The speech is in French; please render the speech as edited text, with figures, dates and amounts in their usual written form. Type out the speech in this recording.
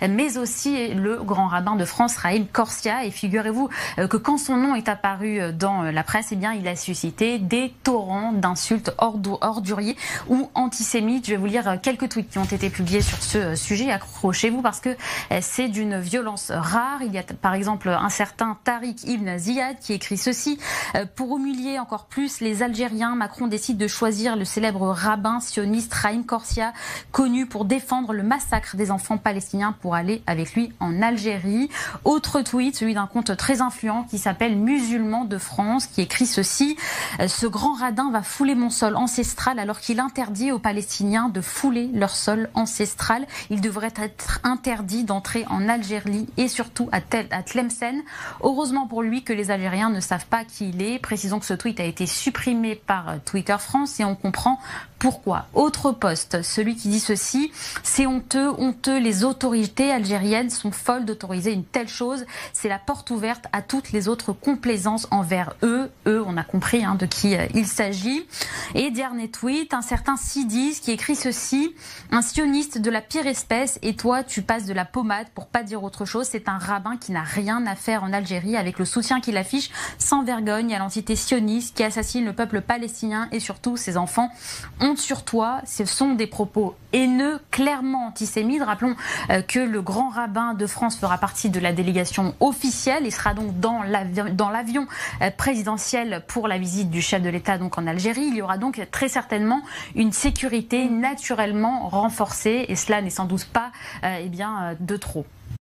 mais aussi le grand rabbin de France, Haïm Korsia. Et figurez-vous que quand son nom est apparu dans la presse, eh bien, il a suscité des torrents d'insultes orduriers ou antisémites. Je vais vous lire quelques tweets qui ont été publiés sur ce sujet. Accrochez-vous parce que c'est d'une violence rare. Il y a par exemple un certain Tariq Ibn Ziyad qui écrit ceci. Pour humilier encore plus les Algériens, Macron décide de choisir le célèbre rabbin sioniste Haïm Korsia, connu pour défendre le massacre des enfants palestiniens, pour aller avec lui en Algérie. Autre tweet, celui d'un compte très influent qui s'appelle Musulmans de France, qui écrit ceci. Ce grand radin va fouler mon sol ancestral alors qu'il interdit aux Palestiniens de fouler leur sol ancestral. Il devrait être interdit d'entrer en Algérie et surtout à Tlemcen. Heureusement pour lui que les Algériens ne savent pas qui il est. Précisons que ce tweet a été supprimé par Twitter France et on comprend pourquoi. Autre post, celui qui dit ceci. C'est honteux, honteux. Les autorités algériennes sont folles d'autoriser une telle chose. C'est la porte ouverte à toutes les autres complaisances envers eux. Eux, on a compris de qui il s'agit. Et dernier tweet, un certain Sidis qui écrit ceci. Un sioniste de la pire espèce et toi, tu passes de la pommade pour pas dire autre chose. C'est un rabbin qui n'a rien à faire en Algérie avec le soutien qu'il affiche sans vergogne à l'entité sioniste qui assassine le peuple palestinien et surtout ses enfants. Honte sur toi, ce sont des propos haineux, clairement antisémites. Rappelons que le grand rabbin de France fera partie de la délégation officielle et sera donc dans l'avion présidentiel pour la visite du chef de l'État donc en Algérie. Il y aura donc très certainement une sécurité naturellement renforcée et cela n'est sans doute pas de trop.